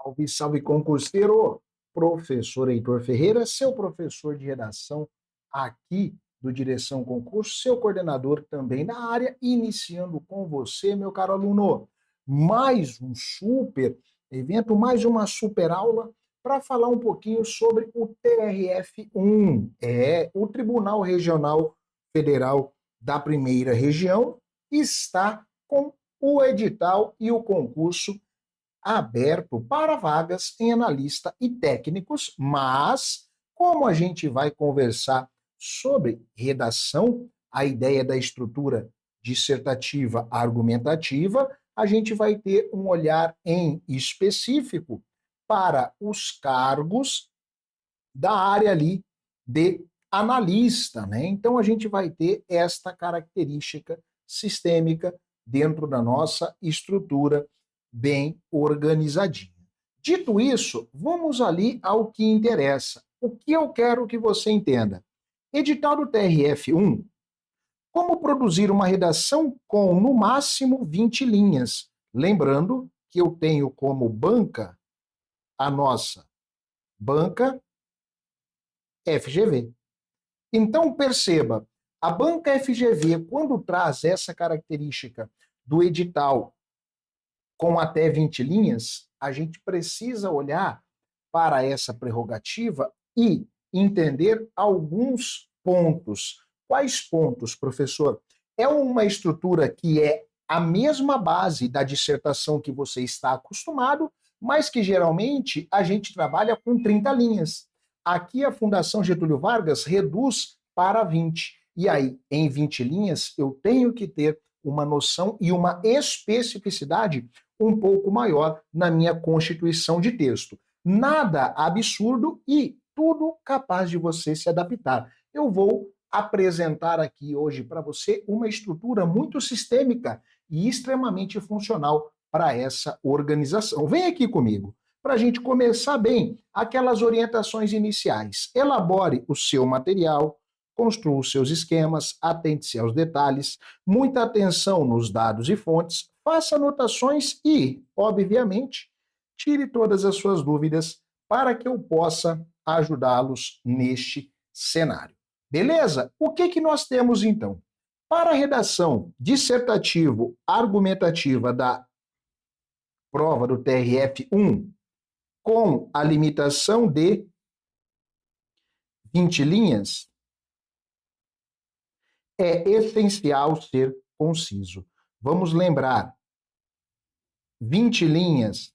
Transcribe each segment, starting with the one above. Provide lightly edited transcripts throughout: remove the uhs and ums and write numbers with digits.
Salve, salve concurseiro! Professor Heitor Ferreira, seu professor de redação aqui do Direção Concurso, seu coordenador também na área, iniciando com você, meu caro aluno, mais um super evento, mais uma super aula para falar um pouquinho sobre o TRF1, o Tribunal Regional Federal da Primeira Região, está com o edital e o concurso aberto para vagas em analista e técnicos, mas como a gente vai conversar sobre redação, a ideia da estrutura dissertativa argumentativa, a gente vai ter um olhar em específico para os cargos da área ali de analista, né? Então a gente vai ter esta característica sistêmica dentro da nossa estrutura bem organizadinha. Dito isso, vamos ali ao que interessa. O que eu quero que você entenda? Edital do TRF1, como produzir uma redação com, no máximo, 20 linhas. Lembrando que eu tenho como banca a nossa banca FGV. Então, perceba, a banca FGV, quando traz essa característica do edital com até 20 linhas, a gente precisa olhar para essa prerrogativa e entender alguns pontos. Quais pontos, professor? É uma estrutura que é a mesma base da dissertação que você está acostumado, mas que geralmente a gente trabalha com 30 linhas. Aqui a Fundação Getúlio Vargas reduz para 20. E aí, em 20 linhas, eu tenho que ter uma noção e uma especificidade um pouco maior na minha constituição de texto. Nada absurdo e tudo capaz de você se adaptar. Eu vou apresentar aqui hoje para você uma estrutura muito sistêmica e extremamente funcional para essa organização. Vem aqui comigo para a gente começar bem aquelas orientações iniciais. Elabore o seu material, construa os seus esquemas, atente-se aos detalhes, muita atenção nos dados e fontes, faça anotações e, obviamente, tire todas as suas dúvidas para que eu possa ajudá-los neste cenário. Beleza? O que nós temos então? Para a redação dissertativo-argumentativa da prova do TRF1, com a limitação de 20 linhas, é essencial ser conciso. Vamos lembrar, 20 linhas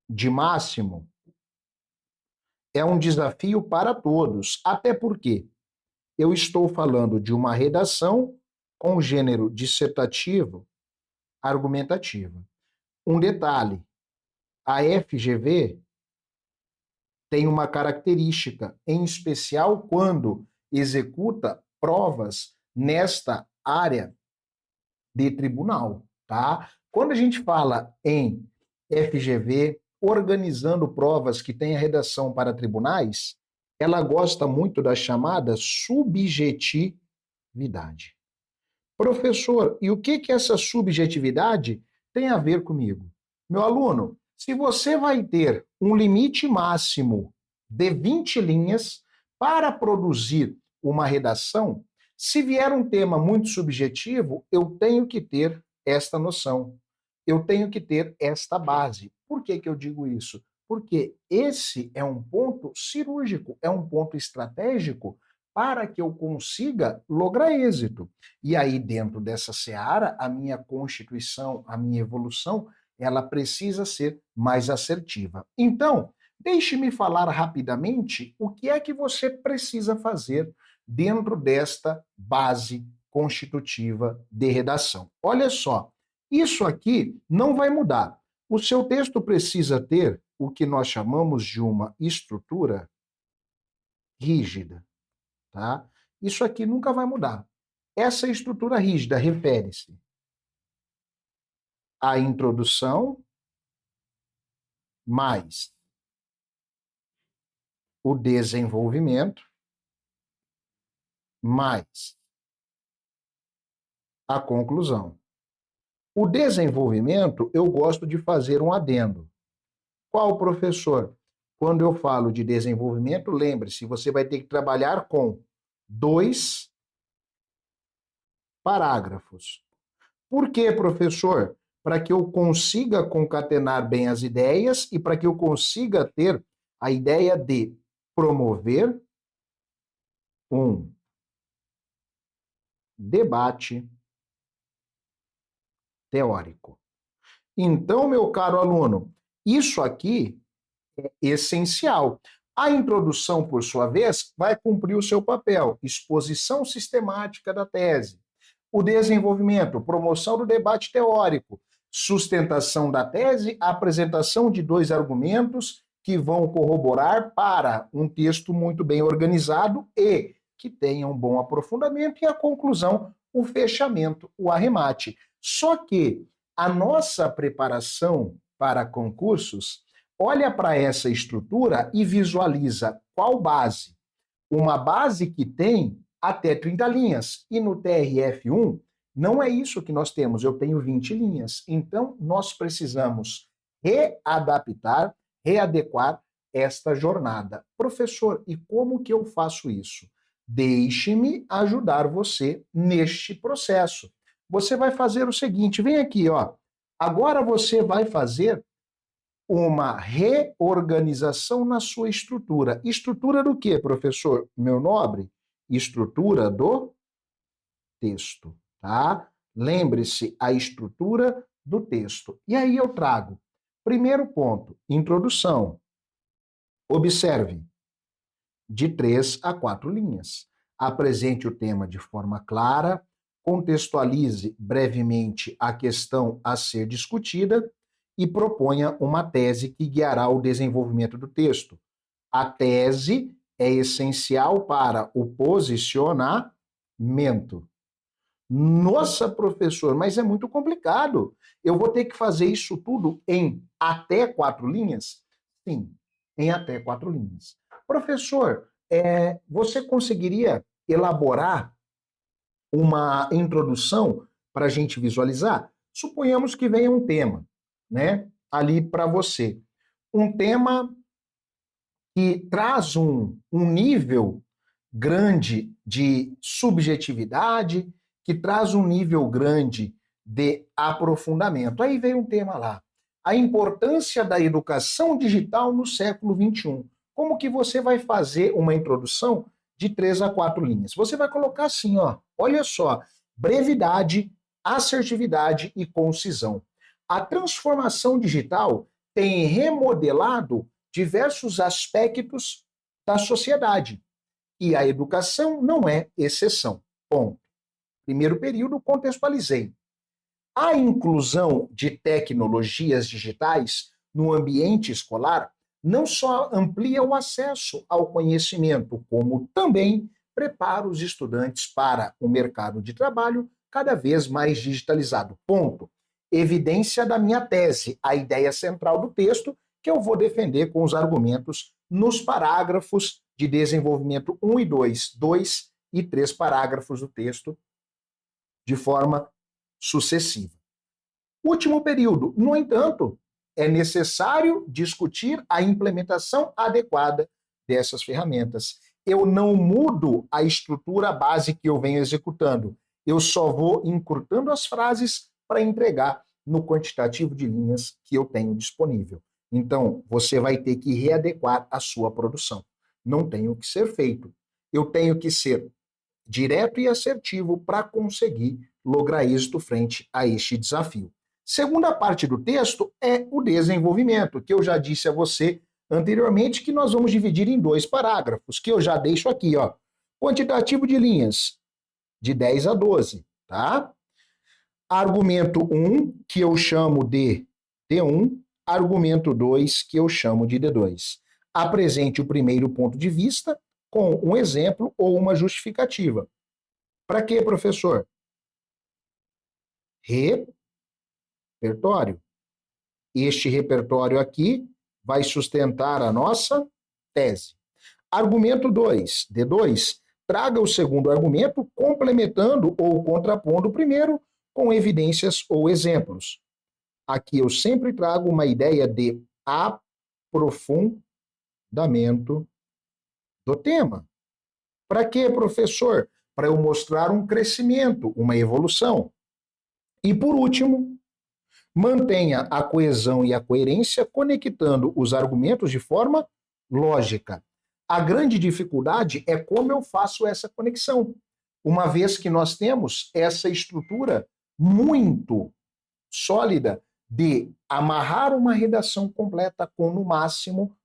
de máximo é um desafio para todos, até porque eu estou falando de uma redação com gênero dissertativo, argumentativa. Um detalhe, a FGV tem uma característica, em especial quando executa provas nesta área de tribunal, tá? Quando a gente fala em FGV, organizando provas que têm a redação para tribunais, ela gosta muito da chamada subjetividade. Professor, e o que essa subjetividade tem a ver comigo? Meu aluno, se você vai ter um limite máximo de 20 linhas para produzir uma redação, se vier um tema muito subjetivo, eu tenho que ter esta noção. Eu tenho que ter esta base. Por que eu digo isso? Porque esse é um ponto cirúrgico, é um ponto estratégico para que eu consiga lograr êxito. E aí, dentro dessa seara, a minha constituição, a minha evolução, ela precisa ser mais assertiva. Então, deixe-me falar rapidamente o que é que você precisa fazer dentro desta base constitutiva de redação. Olha só, isso aqui não vai mudar. O seu texto precisa ter o que nós chamamos de uma estrutura rígida, tá? Isso aqui nunca vai mudar. Essa estrutura rígida refere-se à introdução mais o desenvolvimento mais a conclusão. O desenvolvimento, eu gosto de fazer um adendo. Qual, professor? Quando eu falo de desenvolvimento, lembre-se, você vai ter que trabalhar com 2 parágrafos. Por quê, professor? Para que eu consiga concatenar bem as ideias e para que eu consiga ter a ideia de promover um debate teórico. Então, meu caro aluno, isso aqui é essencial. A introdução, por sua vez, vai cumprir o seu papel: exposição sistemática da tese. O desenvolvimento, promoção do debate teórico, sustentação da tese, apresentação de 2 argumentos que vão corroborar para um texto muito bem organizado e que tenha um bom aprofundamento, e a conclusão, o fechamento, o arremate. Só que a nossa preparação para concursos olha para essa estrutura e visualiza qual base. Uma base que tem até 30 linhas. E no TRF1, não é isso que nós temos. Eu tenho 20 linhas. Então, nós precisamos readaptar, readequar esta jornada. Professor, e como que eu faço isso? Deixe-me ajudar você neste processo. Você vai fazer o seguinte, vem aqui, ó. Agora você vai fazer uma reorganização na sua estrutura. Estrutura do quê, professor? Meu nobre? Estrutura do texto, tá? Lembre-se, a estrutura do texto. E aí eu trago, primeiro ponto, introdução. Observe, de 3 a 4 linhas. Apresente o tema de forma clara, contextualize brevemente a questão a ser discutida e proponha uma tese que guiará o desenvolvimento do texto. A tese é essencial para o posicionamento. Nossa, professor, mas é muito complicado. Eu vou ter que fazer isso tudo em até 4 linhas? Sim, em até 4 linhas. Professor, você conseguiria elaborar uma introdução para a gente visualizar? Suponhamos que venha um tema, né, ali para você. Um tema que traz um nível grande de subjetividade, que traz um nível grande de aprofundamento. Aí veio um tema lá: a importância da educação digital no século XXI. Como que você vai fazer uma introdução de 3 a 4 linhas? Você vai colocar assim, ó, olha só, brevidade, assertividade e concisão. A transformação digital tem remodelado diversos aspectos da sociedade. E a educação não é exceção. Ponto. Primeiro período, contextualizei. A inclusão de tecnologias digitais no ambiente escolar não só amplia o acesso ao conhecimento, como também prepara os estudantes para um mercado de trabalho cada vez mais digitalizado. Ponto. Evidência da minha tese, a ideia central do texto, que eu vou defender com os argumentos nos parágrafos de desenvolvimento 1 e 2, 2 e 3 parágrafos do texto, de forma sucessiva. Último período, no entanto, é necessário discutir a implementação adequada dessas ferramentas. Eu não mudo a estrutura base que eu venho executando, eu só vou encurtando as frases para entregar no quantitativo de linhas que eu tenho disponível. Então, você vai ter que readequar a sua produção. Não tem o que ser feito. Eu tenho que ser direto e assertivo para conseguir lograr êxito frente a este desafio. Segunda parte do texto é o desenvolvimento, que eu já disse a você anteriormente que nós vamos dividir em 2 parágrafos, que eu já deixo aqui, ó. Quantitativo de linhas, de 10 a 12, tá? Argumento 1, que eu chamo de D1, argumento 2, que eu chamo de D2. Apresente o primeiro ponto de vista com um exemplo ou uma justificativa. Para quê, professor? Repertório. Este repertório aqui vai sustentar a nossa tese. Argumento 2, D2, traga o segundo argumento complementando ou contrapondo o primeiro com evidências ou exemplos. Aqui eu sempre trago uma ideia de aprofundamento do tema. Para quê, professor? Para eu mostrar um crescimento, uma evolução. E por último, mantenha a coesão e a coerência conectando os argumentos de forma lógica. A grande dificuldade é como eu faço essa conexão, uma vez que nós temos essa estrutura muito sólida de amarrar uma redação completa com no máximo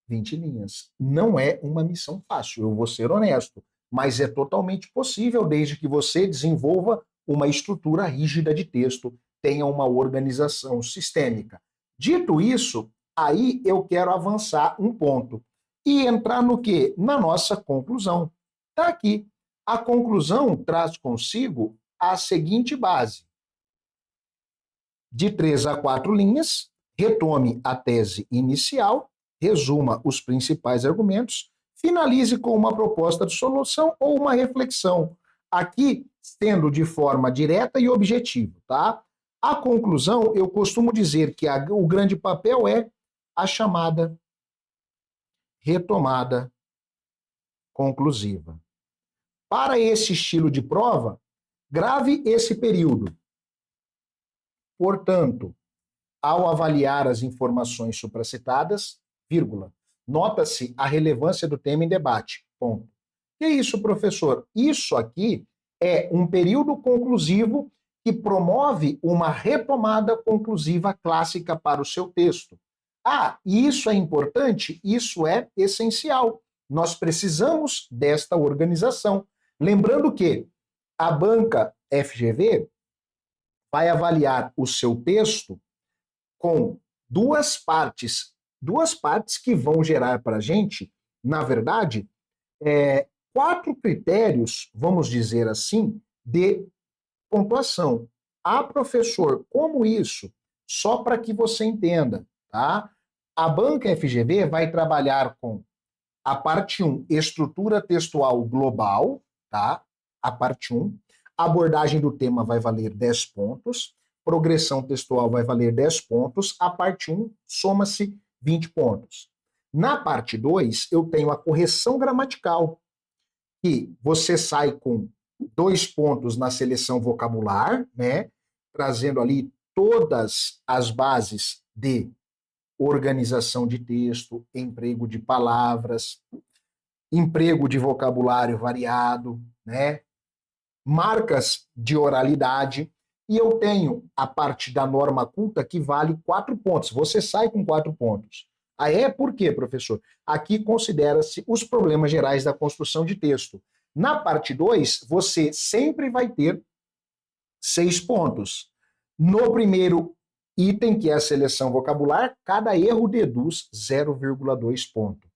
20 linhas. Não é uma missão fácil, eu vou ser honesto, mas é totalmente possível desde que você desenvolva uma estrutura rígida de texto, tenha uma organização sistêmica. Dito isso, aí eu quero avançar um ponto e entrar no quê? Na nossa conclusão. Está aqui. A conclusão traz consigo a seguinte base. De 3 a 4 linhas, retome a tese inicial, resuma os principais argumentos, finalize com uma proposta de solução ou uma reflexão. Aqui, sendo de forma direta e objetiva, tá? A conclusão, eu costumo dizer que o grande papel é a chamada retomada conclusiva. Para esse estilo de prova, grave esse período. Portanto, ao avaliar as informações supracitadas, vírgula, nota-se a relevância do tema em debate. Ponto. Que é isso, professor? Isso aqui é um período conclusivo que promove uma retomada conclusiva clássica para o seu texto. Ah, e isso é importante? Isso é essencial. Nós precisamos desta organização. Lembrando que a banca FGV vai avaliar o seu texto com duas partes que vão gerar para a gente, na verdade, 4 critérios, vamos dizer assim, de pontuação. Ah, professor, como isso? Só para que você entenda, tá? A banca FGV vai trabalhar com a parte 1, estrutura textual global, tá? A parte 1. Abordagem do tema vai valer 10 pontos. Progressão textual vai valer 10 pontos. A parte 1 soma-se 20 pontos. Na parte 2, eu tenho a correção gramatical, que você sai com 2 pontos na seleção vocabular, né? Trazendo ali todas as bases de organização de texto, emprego de palavras, emprego de vocabulário variado, né? Marcas de oralidade, e eu tenho a parte da norma culta que vale 4 pontos. Você sai com 4 pontos. Aí por quê, professor? Aqui considera-se os problemas gerais da construção de texto. Na parte 2, você sempre vai ter 6 pontos. No primeiro item, que é a seleção vocabular, cada erro deduz 0,2 ponto.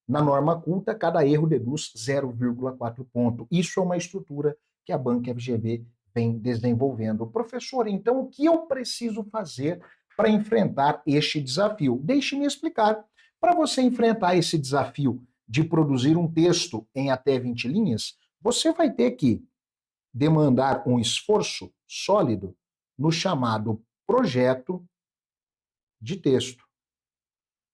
Na norma culta, cada erro deduz 0,4 ponto. Isso é uma estrutura que a banca FGV vem desenvolvendo. Professor, então o que eu preciso fazer para enfrentar este desafio? Deixe-me explicar. Para você enfrentar esse desafio de produzir um texto em até 20 linhas, você vai ter que demandar um esforço sólido no chamado projeto de texto.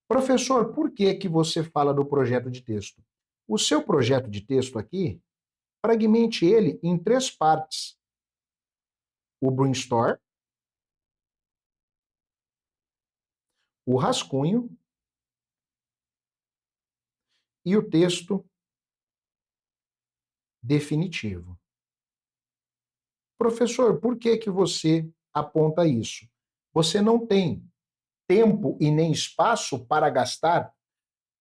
Professor, por que você fala do projeto de texto? O seu projeto de texto aqui, fragmente ele em 3 partes. O brainstorm, o rascunho e o texto definitivo. Professor, por que você aponta isso? Você não tem tempo e nem espaço para gastar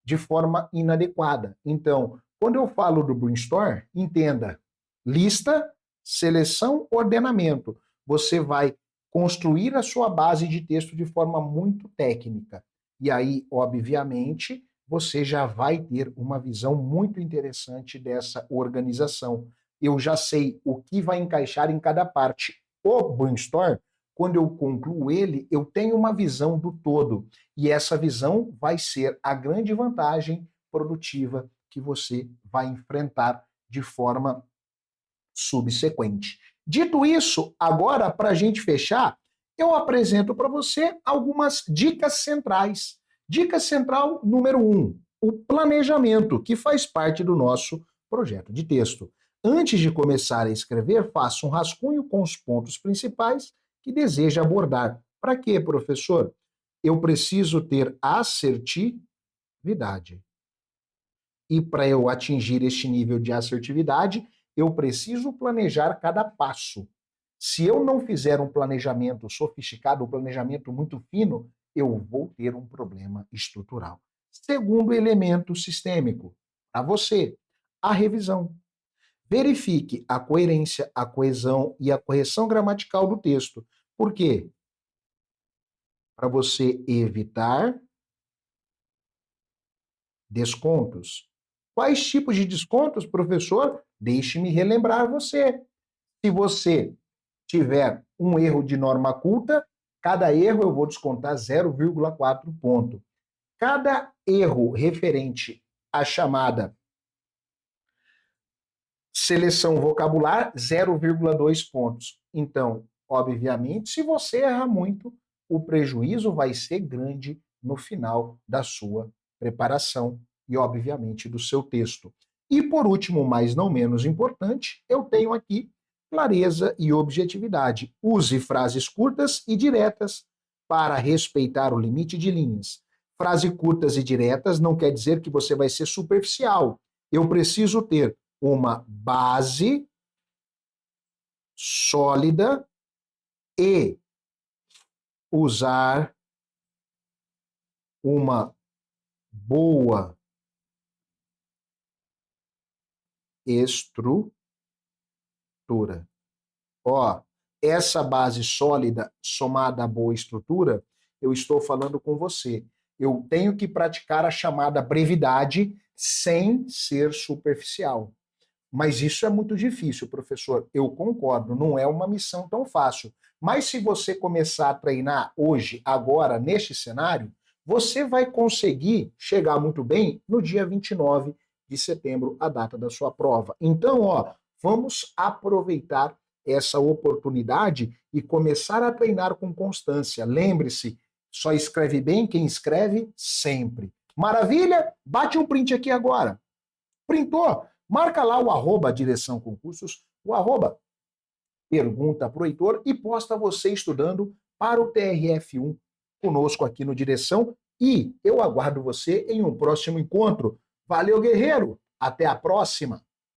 de forma inadequada. Então, quando eu falo do brainstorm, entenda, lista, seleção, ordenamento. Você vai construir a sua base de texto de forma muito técnica. E aí, obviamente, você já vai ter uma visão muito interessante dessa organização. Eu já sei o que vai encaixar em cada parte. O brainstorm, quando eu concluo ele, eu tenho uma visão do todo. E essa visão vai ser a grande vantagem produtiva que você vai enfrentar de forma subsequente. Dito isso, agora, para a gente fechar, eu apresento para você algumas dicas centrais. Dica central número 1, o planejamento, que faz parte do nosso projeto de texto. Antes de começar a escrever, faça um rascunho com os pontos principais que deseja abordar. Para quê, professor? Eu preciso ter assertividade. E para eu atingir este nível de assertividade, eu preciso planejar cada passo. Se eu não fizer um planejamento sofisticado, um planejamento muito fino, eu vou ter um problema estrutural. Segundo elemento sistêmico, para você, a revisão. Verifique a coerência, a coesão e a correção gramatical do texto. Por quê? Para você evitar descontos. Quais tipos de descontos, professor? Deixe-me relembrar você. Se você tiver um erro de norma culta, cada erro eu vou descontar 0,4 ponto. Cada erro referente à chamada seleção vocabular, 0,2 pontos. Então, obviamente, se você errar muito, o prejuízo vai ser grande no final da sua preparação e, obviamente, do seu texto. E, por último, mas não menos importante, eu tenho aqui clareza e objetividade. Use frases curtas e diretas para respeitar o limite de linhas. Frases curtas e diretas não quer dizer que você vai ser superficial. Eu preciso ter uma base sólida e usar uma boa estrutura. Ó, essa base sólida somada à boa estrutura, eu estou falando com você. Eu tenho que praticar a chamada brevidade sem ser superficial. Mas isso é muito difícil, professor. Eu concordo, não é uma missão tão fácil. Mas se você começar a treinar hoje, agora, neste cenário, você vai conseguir chegar muito bem no dia 29 de setembro, a data da sua prova. Então, ó, vamos aproveitar essa oportunidade e começar a treinar com constância. Lembre-se, só escreve bem quem escreve sempre. Maravilha? Bate um print aqui agora. Printou? Marca lá o arroba direção concursos, o arroba pergunta pro Heitor e posta você estudando para o TRF1 conosco aqui no Direção e eu aguardo você em um próximo encontro. Valeu, guerreiro! Até a próxima!